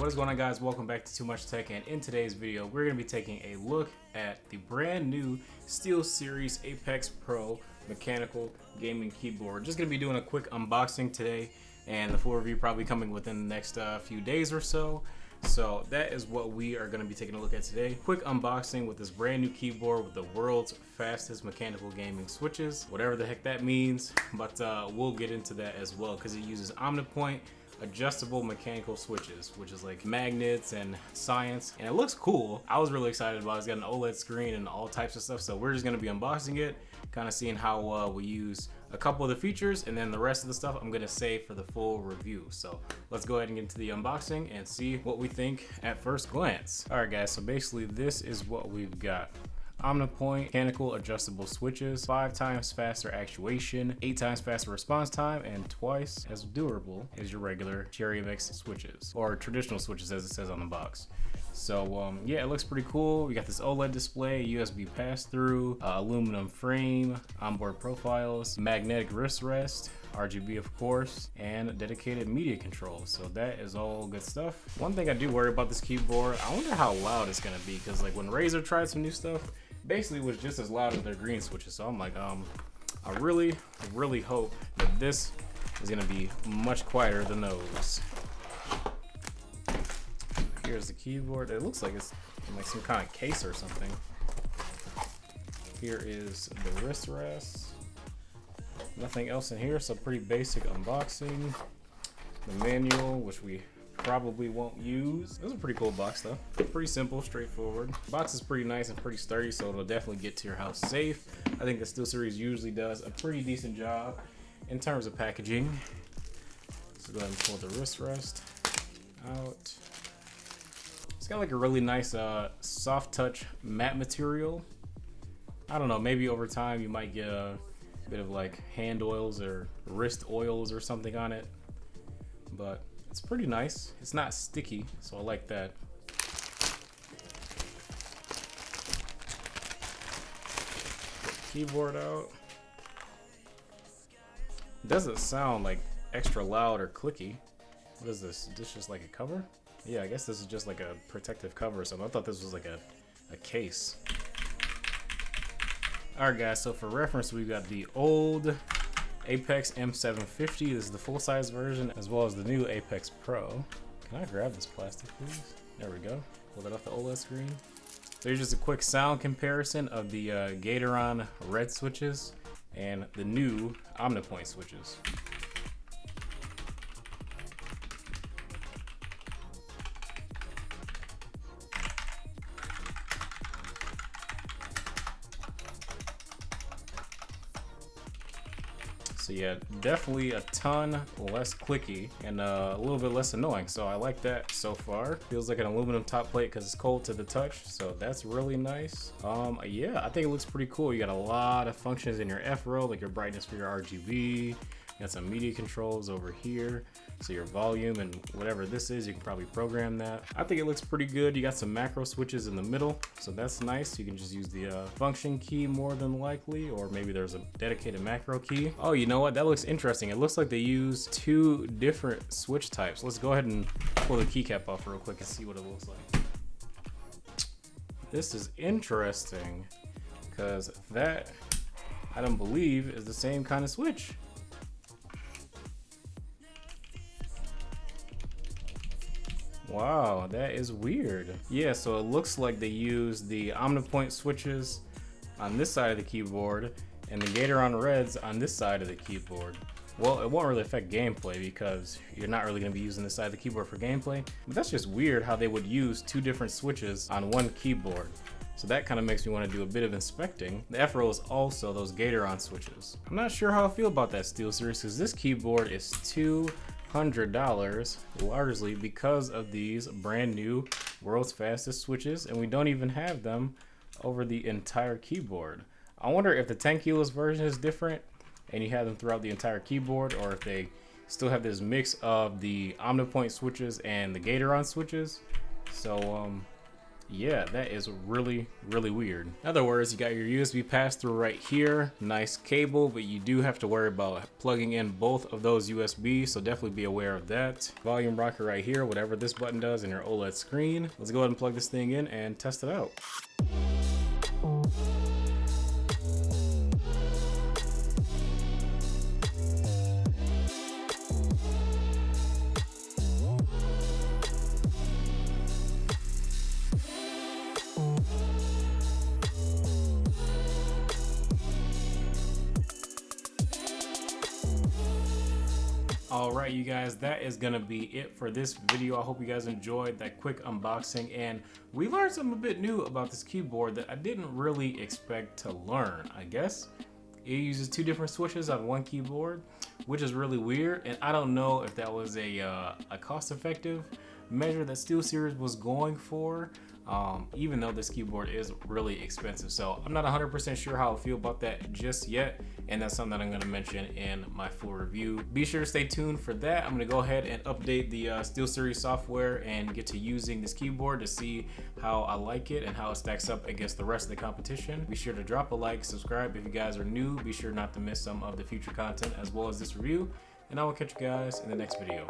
What is going on, guys? Welcome back to Too Much Tech, and in today's video we're going to be taking a look at the brand new SteelSeries Apex Pro mechanical gaming keyboard. Just going to be doing a quick unboxing today, and the full review probably coming within the next few days or so. So that is what we are going to be taking a look at today. Quick unboxing with this brand new keyboard with the world's fastest mechanical gaming switches, whatever the heck that means, but we'll get into that as well because it uses Omnipoint adjustable mechanical switches, which is like magnets and science, and it looks cool. I was really excited about it. It's got an OLED screen and all types of stuff, so we're just going to be unboxing it, kind of seeing how we use a couple of the features, and then the rest of the stuff I'm going to save for the full review. So let's go ahead and get into the unboxing and see what we think at first glance. Alright guys, so basically this is what we've got. Omnipoint mechanical adjustable switches, 5 times faster actuation, 8 times faster response time, and twice as durable as your regular cherry mix switches, or traditional switches as it says on the box. So yeah, it looks pretty cool. We got this OLED display, USB pass-through, aluminum frame, onboard profiles, magnetic wrist rest, RGB of course, and dedicated media control. So that is all good stuff. One thing I do worry about this keyboard, I wonder how loud it's gonna be, because like when Razer tried some new stuff, basically was just as loud as their green switches. So I'm like, I really hope that this is gonna be much quieter than those. Here's the keyboard. It looks like it's in like some kind of case or something. Here is the wrist rest. Nothing else in here, so pretty basic unboxing. The manual, which we probably won't use. This is a pretty cool box though. Pretty simple, straightforward. The box is pretty nice and pretty sturdy, so it'll definitely get to your house safe. I think the SteelSeries usually does a pretty decent job in terms of packaging. So go ahead and pull the wrist rest out. It's got like a really nice soft touch matte material. I don't know, maybe over time you might get a bit of like hand oils or wrist oils or something on it, but it's pretty nice. It's not sticky, so I like that. Get the keyboard out. It doesn't sound like extra loud or clicky. What is this? Is this just like a cover? Yeah, I guess this is just like a protective cover or something. I thought this was like a case. Alright guys, so for reference, we've got the old Apex M750. This is the full-size version, as well as the new Apex Pro. Can I grab this plastic, please? There we go. Pull that off the OLED screen. There's just a quick sound comparison of the Gateron red switches and the new Omnipoint switches. So yeah, definitely a ton less clicky and a little bit less annoying. So I like that so far. Feels like an aluminum top plate because it's cold to the touch. So that's really nice. Yeah, I think it looks pretty cool. You got a lot of functions in your F row, like your brightness for your RGB. You got some media controls over here. So your volume and whatever this is, you can probably program that. I think it looks pretty good. You got some macro switches in the middle, so that's nice. You can just use the function key more than likely, or maybe there's a dedicated macro key. Oh, you know what? That looks interesting. It looks like they use 2 different switch types. Let's go ahead and pull the keycap off real quick and see what it looks like. This is interesting because that, I don't believe, is the same kind of switch. Wow, that is weird. Yeah, so it looks like they use the Omnipoint switches on this side of the keyboard and the Gateron Reds on this side of the keyboard. Well, it won't really affect gameplay because you're not really going to be using this side of the keyboard for gameplay, but that's just weird how they would use 2 different switches on one keyboard. So that kind of makes me want to do a bit of inspecting. The F row is also those Gateron switches. I'm not sure how I feel about that, SteelSeries, because this keyboard is $200, largely because of these brand new world's fastest switches, and we don't even have them over the entire keyboard. I wonder if the 10 kilos version is different and you have them throughout the entire keyboard, or if they still have this mix of the Omnipoint switches and the Gateron switches. So Yeah, that is really weird. In other words, you got your USB pass-through right here, nice cable, but you do have to worry about plugging in both of those USBs, so definitely be aware of that. Volume rocker right here, whatever this button does in your OLED screen. Let's go ahead and plug this thing in and test it out. Alright you guys, that is gonna be it for this video. I hope you guys enjoyed that quick unboxing, and we learned something a bit new about this keyboard that I didn't really expect to learn, I guess. It uses 2 different switches on one keyboard, which is really weird, and I don't know if that was a cost-effective measure that SteelSeries was going for, even though this keyboard is really expensive. So I'm not 100% sure how I feel about that just yet, and that's something that I'm going to mention in my full review. Be sure to stay tuned for that. I'm going to go ahead and update the SteelSeries software and get to using this keyboard to see how I like it and how it stacks up against the rest of the competition. Be sure to drop a like, subscribe if you guys are new. Be sure not to miss some of the future content as well as this review, and I will catch you guys in the next video.